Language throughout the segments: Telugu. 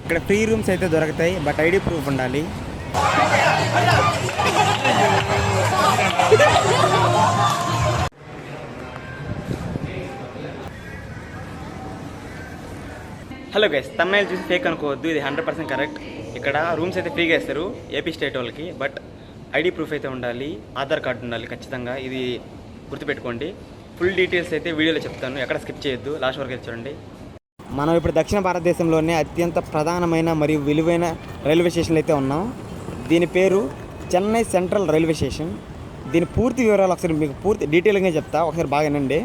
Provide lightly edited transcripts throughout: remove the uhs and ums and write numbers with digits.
ఇక్కడ ఫ్రీ రూమ్స్ అయితే దొరుకుతాయి, బట్ ఐడి ప్రూఫ్ ఉండాలి. హలో గైస్, తమిళ చూసి ఫేక్ అనుకోవద్దు, ఇది 100% కరెక్ట్. ఇక్కడ రూమ్స్ అయితే ఫ్రీగా ఇస్తారు ఏపీ స్టేట్ వాళ్ళకి, బట్ ఐడి ప్రూఫ్ అయితే ఉండాలి, ఆధార్ కార్డు ఉండాలి ఖచ్చితంగా. ఇది గుర్తుపెట్టుకోండి. ఫుల్ డీటెయిల్స్ అయితే వీడియోలో చెప్తాను, ఎక్కడ స్కిప్ చేయొద్దు, లాస్ట్ వరకు చూడండి. మనం ఇప్పుడు దక్షిణ భారతదేశంలోనే అత్యంత ప్రధానమైన మరియు విలువైన రైల్వే స్టేషన్లు అయితే ఉన్నాం. దీని పేరు చెన్నై సెంట్రల్ రైల్వే స్టేషన్. దీని పూర్తి వివరాలు ఒకసారి మీకు పూర్తి డీటెయిల్గా చెప్తా, ఒకసారి బాగా వినండి.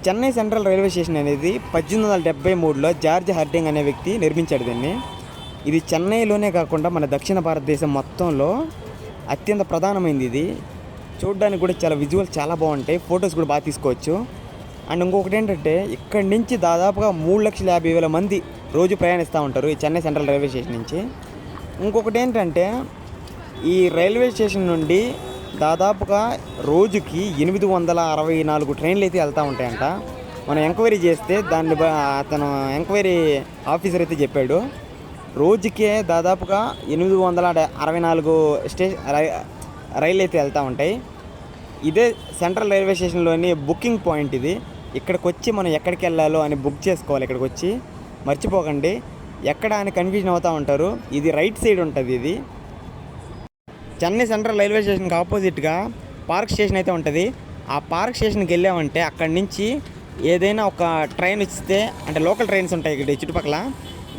చెన్నై సెంట్రల్ రైల్వే స్టేషన్ అనేది 1873లో జార్జ్ హార్డింగ్ అనే వ్యక్తి నిర్మించాడు దీన్ని. ఇది చెన్నైలోనే కాకుండా మన దక్షిణ భారతదేశం మొత్తంలో అత్యంత ప్రధానమైనది. ఇది చూడడానికి కూడా చాలా విజువల్ చాలా బాగుంటాయి, ఫొటోస్ కూడా బాగా తీసుకోవచ్చు. అండ్ ఇంకొకటి ఏంటంటే ఇక్కడి నుంచి దాదాపుగా 3,50,000 మంది రోజు ప్రయాణిస్తూ ఉంటారు ఈ చెన్నై సెంట్రల్ రైల్వే స్టేషన్ నుంచి. ఇంకొకటి ఏంటంటే ఈ రైల్వే స్టేషన్ నుండి దాదాపుగా రోజుకి 864 ట్రైన్లు అయితే వెళ్తూ ఉంటాయంట. మనం ఎంక్వైరీ చేస్తే దాన్ని అతను ఎంక్వైరీ ఆఫీసర్ అయితే చెప్పాడు, రోజుకే దాదాపుగా 864 రైళ్ళు అయితే వెళ్తూ ఉంటాయి. ఇదే సెంట్రల్ రైల్వే స్టేషన్లోని బుకింగ్ పాయింట్ ఇది. ఇక్కడికి వచ్చి మనం ఎక్కడికి వెళ్ళాలో అని బుక్ చేసుకోవాలి. ఇక్కడికి వచ్చి మర్చిపోకండి, ఎక్కడ అని కన్ఫ్యూజన్ అవుతూ ఉంటారు. ఇది రైట్ సైడ్ ఉంటుంది. ఇది చెన్నై సెంట్రల్ రైల్వే స్టేషన్కి ఆపోజిట్గా పార్క్ స్టేషన్ అయితే ఉంటుంది. ఆ పార్క్ స్టేషన్కి వెళ్ళామంటే అక్కడి నుంచి ఏదైనా ఒక ట్రైన్ వస్తే, అంటే లోకల్ ట్రైన్స్ ఉంటాయి ఇక్కడ చుట్టుపక్కల.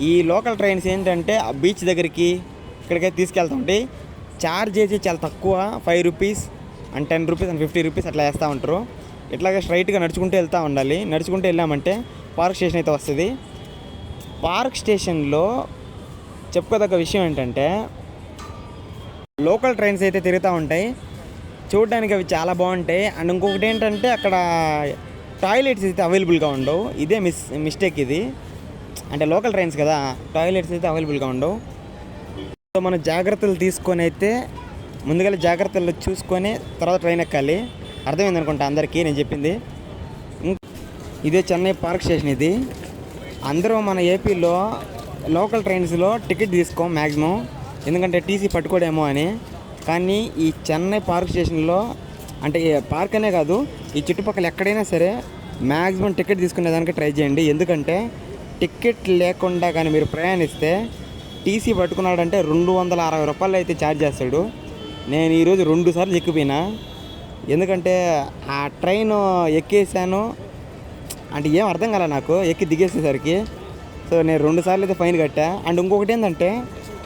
ఈ లోకల్ ట్రైన్స్ ఏంటంటే ఆ బీచ్ దగ్గరికి ఇక్కడికైతే తీసుకెళ్తూ ఉంటాయి. ఛార్జ్ అయితే చాలా తక్కువ, 5 rupees and 10 rupees and 50 rupees అట్లా వేస్తూ ఉంటారు. ఇట్లాగే స్ట్రైట్గా నడుచుకుంటూ వెళ్తూ ఉండాలి. నడుచుకుంటూ వెళ్ళామంటే పార్క్ స్టేషన్ అయితే వస్తుంది. పార్క్ స్టేషన్లో చెప్పుకోదగ్గ విషయం ఏంటంటే లోకల్ ట్రైన్స్ అయితే తిరుగుతూ ఉంటాయి, చూడడానికి అవి చాలా బాగుంటాయి. అండ్ ఇంకొకటి ఏంటంటే అక్కడ టాయిలెట్స్ అయితే అవైలబుల్గా ఉండవు. ఇదే మిస్టేక్ ఇది, అంటే లోకల్ ట్రైన్స్ కదా, టాయిలెట్స్ అయితే అవైలబుల్గా ఉండవు. సో మనం జాగ్రత్తలు తీసుకొని అయితే ముందుగా జాగ్రత్తలు చూసుకొని తర్వాత ట్రైన్ ఎక్కాలి. అర్థమైంది అనుకుంటా అందరికీ నేను చెప్పింది. ఇదే చెన్నై పార్క్ స్టేషన్. ఇది అందరూ మన ఏపీలో లోకల్ ట్రైన్స్లో టికెట్ తీసుకోం మ్యాక్సిమం, ఎందుకంటే టీసీ పట్టుకోడేమో అని. కానీ ఈ చెన్నై పార్క్ స్టేషన్లో, అంటే పార్క్ అనే కాదు, ఈ చుట్టుపక్కల ఎక్కడైనా సరే మ్యాక్సిమం టికెట్ తీసుకునేదానికి ట్రై చేయండి. ఎందుకంటే టికెట్ లేకుండా కానీ మీరు ప్రయాణిస్తే టీసీ పట్టుకున్నాడంటే 260 రూపాయలు అయితే ఛార్జ్ చేస్తాడు. నేను ఈరోజు 2 సార్లు ఎక్కిపోయినా, ఎందుకంటే ఆ ట్రైన్ ఎక్కేసాను అంటే ఏం అర్థం కాలే నాకు ఎక్కి దిగేసేసరికి. సో నేను 2 సార్లు అయితే ఫైన్ కట్టా. అండ్ ఇంకొకటి ఏంటంటే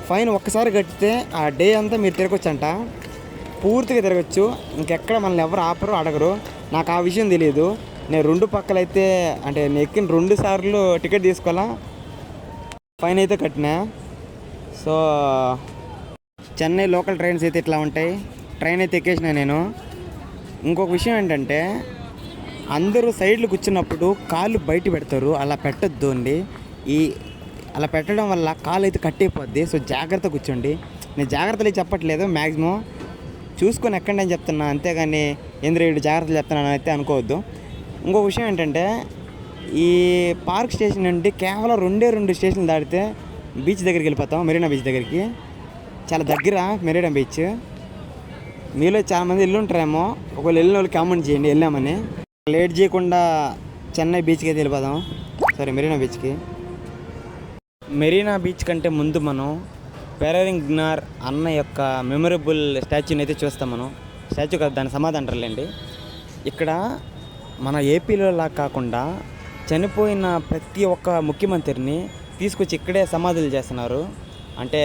ఫైన్ ఒక్కసారి కట్టితే ఆ డే అంతా మీరు తిరగచ్చు అంట, పూర్తిగా తిరగచ్చు. ఇంకెక్కడ మనల్ని ఎవరు ఆపరు అడగరు. నాకు ఆ విషయం తెలియదు. నేను 2 పక్కలైతే, అంటే నేను ఎక్కిన 2 సార్లు టికెట్ తీసుకోవాలా, ఫైన్ అయితే కట్టినా. సో చెన్నై లోకల్ ట్రైన్స్ అయితే ఇట్లా ఉంటాయి. ట్రైన్ అయితే ఎక్కేసిన నేను. ఇంకొక విషయం ఏంటంటే అందరూ సైడ్లు కూర్చున్నప్పుడు కాళ్ళు బయట పెడతారు, అలా పెట్టద్దు అండి. అలా పెట్టడం వల్ల కాలు అయితే కట్టయిపోద్ది. సో జాగ్రత్త కూర్చోండి. నేను జాగ్రత్తలు చెప్పట్లేదు, మ్యాక్సిమం చూసుకొని ఎక్కండి అని చెప్తున్నా, అంతేగాని ఏంద్రేడు జాగ్రత్తలు చెప్తున్నాను అయితే అనుకోవద్దు. ఇంకో విషయం ఏంటంటే ఈ పార్క్ స్టేషన్ నుండి కేవలం 2 స్టేషన్లు దాటితే బీచ్ దగ్గరికి వెళ్ళిపోతాం, మెరీనా బీచ్ దగ్గరికి. చాలా దగ్గర మెరీనా బీచ్. మీలో చాలామంది వెళ్ళుంటారేమో, ఒకవేళ వెళ్ళిన వాళ్ళు కామెంట్ చేయండి వెళ్ళామని. లేట్ చేయకుండా చెన్నై బీచ్కి అయితే వెళ్ళిపోదాం, మెరీనా బీచ్కి. మెరీనా బీచ్ కంటే ముందు మనం పెరరింగ్నార్ అన్న యొక్క మెమరబుల్ స్టాచ్యూని అయితే చూస్తాం. మనం స్టాచ్యూ కదా, దాని సమాధి అంటారులేండి. ఇక్కడ మన ఏపీలో లాగా కాకుండా చనిపోయిన ప్రతి ఒక్క ముఖ్యమంత్రిని తీసుకొచ్చి ఇక్కడే సమాధులు చేస్తున్నారు. అంటే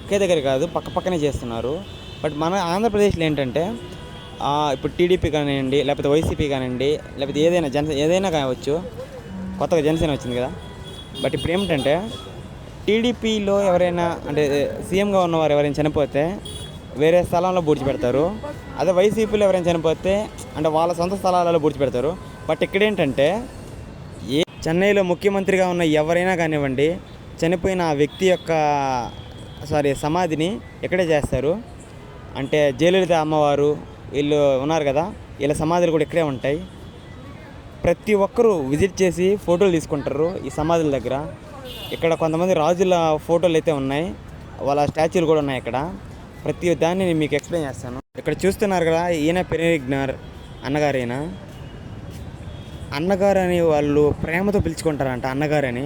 ఒకే దగ్గర కాదు, పక్కనే చేస్తున్నారు. బట్ మన ఆంధ్రప్రదేశ్లో ఏంటంటే ఇప్పుడు టీడీపీ కానివ్వండి, లేకపోతే వైసీపీ కానివ్వండి, లేకపోతే ఏదైనా కావచ్చు, కొత్తగా జనసేన వచ్చింది కదా. బట్ ఇప్పుడు ఏమిటంటే టీడీపీలో ఎవరైనా, అంటే సీఎంగా ఉన్నవారు ఎవరైనా చనిపోతే వేరే స్థలంలో పూడ్చిపెడతారు. అదే వైసీపీలో ఎవరైనా చనిపోతే అంటే వాళ్ళ సొంత స్థలాలలో పూడ్చిపెడతారు. బట్ ఇక్కడేంటంటే చెన్నైలో ముఖ్యమంత్రిగా ఉన్న ఎవరైనా కానివ్వండి, చనిపోయిన ఆ వ్యక్తి యొక్క సమాధిని ఇక్కడే చేస్తారు. అంటే జయలలిత అమ్మవారు వీళ్ళు ఉన్నారు కదా, వీళ్ళ సమాధులు కూడా ఇక్కడే ఉంటాయి. ప్రతి ఒక్కరూ విజిట్ చేసి ఫోటోలు తీసుకుంటారు ఈ సమాధుల దగ్గర. ఇక్కడ కొంతమంది రాజుల ఫోటోలు అయితే ఉన్నాయి, వాళ్ళ స్టాచ్యూలు కూడా ఉన్నాయి ఇక్కడ. ప్రతి దాన్ని నేను మీకు ఎక్స్ప్లెయిన్ చేస్తాను. ఇక్కడ చూస్తున్నారు కదా, ఈయన పెరిగ్నార్ అన్నగారు. ఈయన అన్నగారు అని వాళ్ళు ప్రేమతో పిలుచుకుంటారంట, అన్నగారు అని.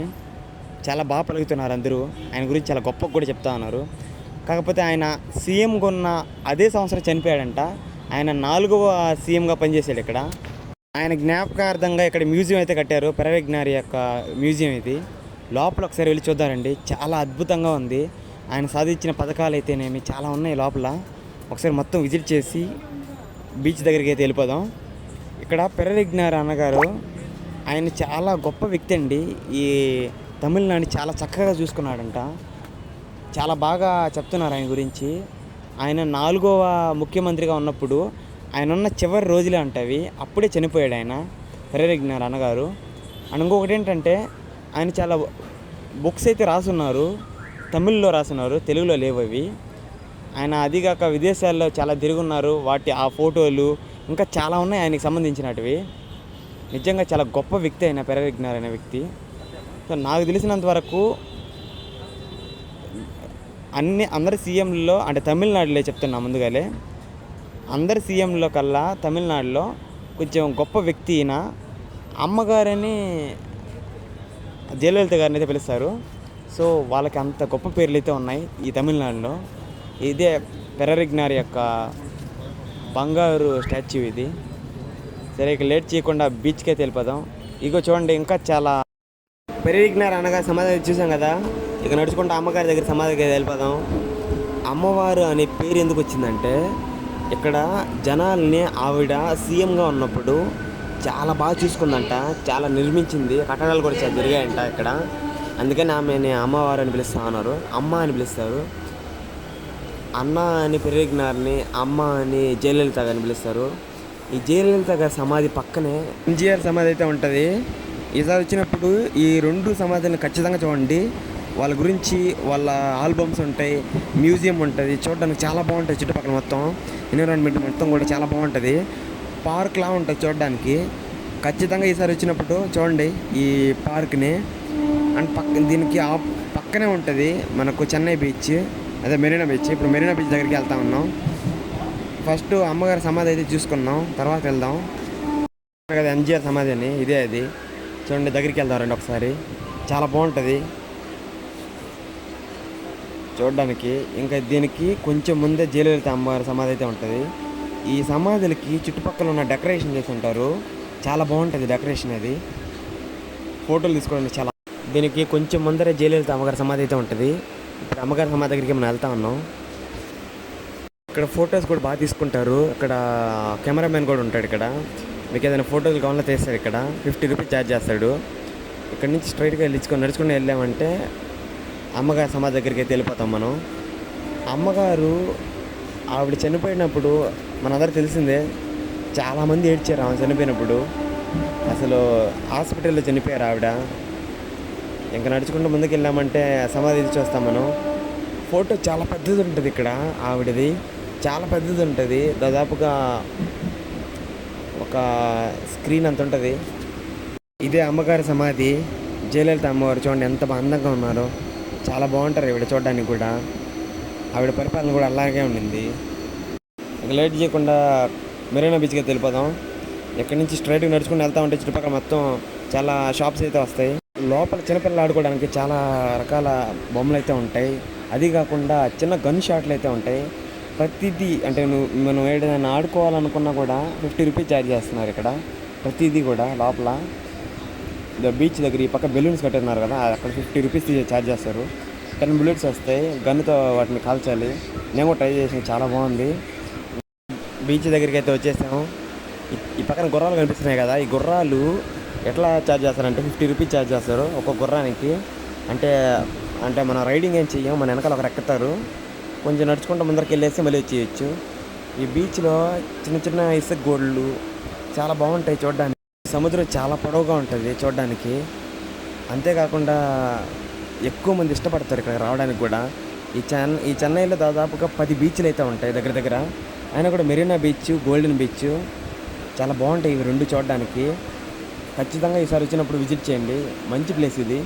చాలా బాగా పలుకుతున్నారు అందరూ. ఆయన గురించి చాలా గొప్పగా కూడా చెప్తా ఉన్నారు. కాకపోతే ఆయన సీఎంగా ఉన్న అదే సంవత్సరం చనిపోయాడంట. ఆయన 4వ సీఎంగా పనిచేశాడు ఇక్కడ. ఆయన జ్ఞాపకార్థంగా ఇక్కడ మ్యూజియం అయితే కట్టారు, పెరవిగ్నారి యొక్క మ్యూజియం ఇది. లోపల ఒకసారి వెళ్ళి చూద్దారండి, చాలా అద్భుతంగా ఉంది. ఆయన సాధించిన పథకాలు అయితేనేమి చాలా ఉన్నాయి లోపల. ఒకసారి మొత్తం విజిట్ చేసి బీచ్ దగ్గరికి అయితే వెళ్ళిపోదాం. ఇక్కడ పెరవిగ్నార్ అన్నగారు, ఆయన చాలా గొప్ప వ్యక్తి అండి. ఈ తమిళనాడు చాలా చక్కగా చూసుకున్నాడంట. చాలా బాగా చెప్తున్నారు ఆయన గురించి. ఆయన 4వ ముఖ్యమంత్రిగా ఉన్నప్పుడు ఆయన ఉన్న చివరి రోజులే అంటవి, అప్పుడే చనిపోయాడు ఆయన, పెరవిగ్నార్ అన్నగారు. అండ్ ఇంకొకటి ఏంటంటే, ఆయన చాలా బుక్స్ అయితే రాసున్నారు, తమిళ్లో రాసున్నారు, తెలుగులో లేవు అవి. ఆయన అదిగాక విదేశాల్లో చాలా తిరుగున్నారు. ఆ ఫోటోలు ఇంకా చాలా ఉన్నాయి ఆయనకి సంబంధించినటివి. నిజంగా చాలా గొప్ప వ్యక్తి అయిన పెరవిగ్నార్ అనే వ్యక్తి. సో నాకు తెలిసినంత వరకు అందరి సీఎంలలో, అంటే తమిళనాడులో చెప్తున్నా ముందుగానే, అందరి సీఎంలో కల్లా తమిళనాడులో కొంచెం గొప్ప వ్యక్తి ఈయన. అమ్మగారని జయలలిత గారిని అయితే పిలుస్తారు. సో వాళ్ళకి అంత గొప్ప పేర్లు అయితే ఉన్నాయి ఈ తమిళనాడులో. ఇదే పెరవిగ్నార్ యొక్క బంగారు స్టాచ్యూ ఇది. సరే, ఇక లేట్ చేయకుండా బీచ్కి అయితే వెళ్ళిపోదాం. ఇగో చూడండి, ఇంకా చాలా పెరవిగ్నార్ అనగా సమాధి చూసాం కదా. ఇక నడుచుకుంటూ అమ్మగారి దగ్గర సమాధికి అయితే వెళ్ళిపోదాం. అమ్మవారు అనే పేరు ఎందుకు వచ్చిందంటే, ఇక్కడ జనాల్ని ఆవిడ సీఎంగా ఉన్నప్పుడు చాలా బాగా చూసుకుందంట, చాలా నిర్మించింది, కట్టడాలు కూడా చాలా జరిగాయంట ఇక్కడ. అందుకని ఆమెని అమ్మవారు అని పిలుస్తూ ఉన్నారు, అమ్మ అని పిలుస్తారు. అన్న అని పెరవిగ్నార్ని, అమ్మ అని జయలలిత గారిని పిలుస్తారు. ఈ జయలలిత గారి సమాధి పక్కనే ఎంజీఆర్ సమాధి అయితే ఉంటుంది. ఈసారి వచ్చినప్పుడు ఈ 2 సమాధులను ఖచ్చితంగా చూడండి. వాళ్ళ గురించి వాళ్ళ ఆల్బమ్స్ ఉంటాయి, మ్యూజియం ఉంటుంది, చూడడానికి చాలా బాగుంటుంది. చుట్టుపక్కల మొత్తం ఎన్విరాన్మెంట్ మొత్తం కూడా చాలా బాగుంటుంది, పార్క్లా ఉంటుంది చూడడానికి. ఖచ్చితంగా ఈసారి వచ్చినప్పుడు చూడండి ఈ పార్క్ని. అండ్ దీనికి పక్కనే ఉంటుంది మనకు చెన్నై బీచ్, అదే మెరీనా బీచ్. ఇప్పుడు మెరీనా బీచ్ దగ్గరికి వెళ్తా ఉన్నాం. ఫస్ట్ అమ్మగారి సమాధి అయితే చూసుకున్నాం, తర్వాత వెళ్దాం కదా. ఎంజీఆర్ సమాధి అని ఇదే అది. చూడండి, దగ్గరికి వెళ్దాం రండి ఒకసారి. చాలా బాగుంటుంది చూడడానికి. ఇంకా దీనికి కొంచెం ముందే జయలలిత అమ్మగారి సమాధి అయితే ఉంటుంది. ఈ సమాధులకి చుట్టుపక్కల ఉన్న డెకరేషన్ చేసి ఉంటారు, చాలా బాగుంటుంది డెకరేషన్ అది. ఫోటోలు తీసుకోవడానికి చాలా. దీనికి కొంచెం ముందరే జయలలిత అమ్మగారి సమాధి అయితే ఉంటుంది. ఇప్పుడు అమ్మగారి సమాధి దగ్గరికి మనం వెళ్తా ఉన్నాం. ఇక్కడ ఫొటోస్ కూడా బాగా తీసుకుంటారు. ఇక్కడ కెమెరామెన్ కూడా ఉంటాడు. ఇక్కడ మీకు ఏదైనా ఫోటోలు కావాలో తీస్తాడు. ఇక్కడ 50 రూపీస్ ఛార్జ్ చేస్తాడు. ఇక్కడ నుంచి స్ట్రైట్గా నడుచుకొని వెళ్ళామంటే అమ్మగారి సమాధి దగ్గరికి అయితే వెళ్ళిపోతాం మనం. అమ్మగారు ఆవిడ చనిపోయినప్పుడు మనందరూ తెలిసిందే, చాలామంది ఏడ్చారు ఆమె చనిపోయినప్పుడు. అసలు హాస్పిటల్లో చనిపోయారు ఆవిడ. ఇంకా నడుచుకుంటూ ముందుకు వెళ్ళామంటే సమాధి చూస్తాం మనం. ఫోటో చాలా పెద్దది ఉంటుంది ఇక్కడ, ఆవిడది చాలా పెద్దది ఉంటుంది, దాదాపుగా ఒక స్క్రీన్ అంత ఉంటుంది. ఇదే అమ్మగారి సమాధి, జయలలిత అమ్మవారు. చూడండి ఎంత అందంగా ఉన్నారో, చాలా బాగుంటారు ఈవిడ చూడడానికి కూడా. ఆవిడ పరిపాలన కూడా అలాగే ఉండింది. ఇక లేట్ చేయకుండా మెరీనా బీచ్కి వెళ్ళిపోదాం. ఎక్కడి నుంచి స్ట్రైట్గా నడుచుకుని వెళ్తా ఉంటే చుట్టుపక్కల మొత్తం చాలా షాప్స్ అయితే వస్తాయి. లోపల చిన్నపిల్లలు ఆడుకోవడానికి చాలా రకాల బొమ్మలు అయితే ఉంటాయి. అది కాకుండా చిన్న గన్ షాట్లు అయితే ఉంటాయి. ప్రతిదీ అంటే మనం ఏదైనా ఆడుకోవాలనుకున్నా కూడా 50 రూపీస్ ఛార్జ్ చేస్తున్నారు ఇక్కడ. ప్రతిదీ కూడా లోపల బీచ్ దగ్గర ఈ పక్క బెలూన్స్ కట్టున్నారు కదా, అక్కడ 50 రూపీస్ ఛార్జ్ చేస్తారు. 10 బుల్లెట్స్ వస్తాయి, గన్నుతో వాటిని కాల్చాలి. నేను కూడా ట్రై చేసాను, చాలా బాగుంది. బీచ్ దగ్గరికి అయితే వచ్చేసాము. ఈ పక్కన గుర్రాలు కనిపిస్తున్నాయి కదా, ఈ గుర్రాలు ఎట్లా ఛార్జ్ చేస్తారంటే 50 రూపీస్ ఛార్జ్ చేస్తారు ఒక్కొక్క గుర్రానికి. అంటే అంటే మనం రైడింగ్ ఏం చెయ్యం, మన వెనకాల ఒకరు ఎక్కుతారు. కొంచెం నడుచుకుంటూ ముందరికి వెళ్ళేసి మళ్ళీ వచ్చేయచ్చు. ఈ బీచ్లో చిన్న చిన్న ఇసుక గోడలు చాలా బాగుంటాయి చూడడానికి. సముద్రం చాలా పొడవుగా ఉంటుంది చూడడానికి. అంతేకాకుండా ఎక్కువ మంది ఇష్టపడతారు ఇక్కడ రావడానికి కూడా. ఈ చెన్నైలో దాదాపుగా 10 బీచ్లు అయితే ఉంటాయి దగ్గర దగ్గర. అయినా కూడా మెరీనా బీచ్, గోల్డెన్ బీచ్ చాలా బాగుంటాయి ఇవి 2 చూడడానికి. ఖచ్చితంగా ఈసారి వచ్చినప్పుడు విజిట్ చేయండి, మంచి ప్లేస్ ఇది.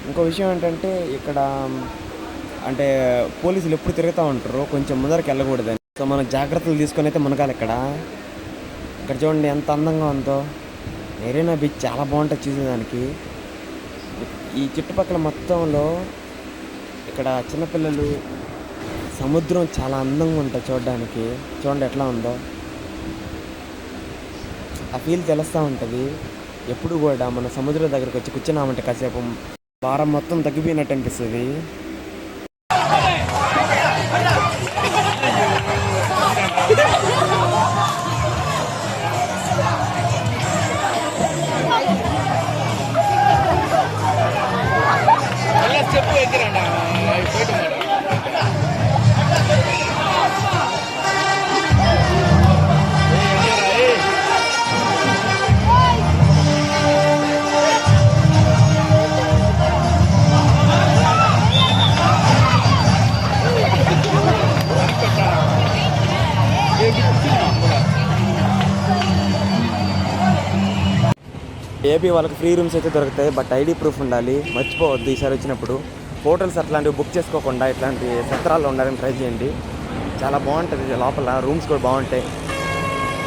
ఇంకో విషయం ఏంటంటే ఇక్కడ అంటే పోలీసులు ఎప్పుడు తిరుగుతూ ఉంటారు, కొంచెం ముందరికి వెళ్ళకూడదని. సో మనం జాగ్రత్తలు తీసుకొని అయితే మునగాలి ఇక్కడ. ఇక్కడ చూడండి ఎంత అందంగా ఉందో. మెరీనా బీచ్ చాలా బాగుంటుంది చూసేదానికి. ఈ చుట్టుపక్కల మొత్తంలో ఇక్కడ చిన్నపిల్లలు, సముద్రం చాలా అందంగా ఉంటుంది చూడడానికి. చూడండి ఎట్లా ఉందో, ఆ ఫీల్ తెలుస్తూ ఉంటుంది. ఎప్పుడు కూడా మన సముద్రం దగ్గరకు వచ్చి కూర్చున్నామంటే కాసేపు వారం మొత్తం తగ్గిపోయినట్టు అనిపిస్తుంది. ఏపీ వాళ్ళకి ఫ్రీ రూమ్స్ అయితే దొరుకుతాయి, బట్ ఐడి ప్రూఫ్ ఉండాలి. మర్చిపోవద్దు ఈసారి వచ్చినప్పుడు. హోటల్స్ అట్లాంటివి బుక్ చేసుకోకుండా ఇట్లాంటి సత్రాల్లో ఉండాలని ట్రై చేయండి. చాలా బాగుంటుంది, లోపల రూమ్స్ కూడా బాగుంటాయి.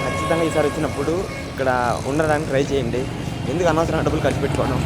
ఖచ్చితంగా ఈసారి వచ్చినప్పుడు ఇక్కడ ఉండడానికి ట్రై చేయండి. ఎందుకు అనవసరం డబ్బులు ఖర్చు పెట్టుకోవడం.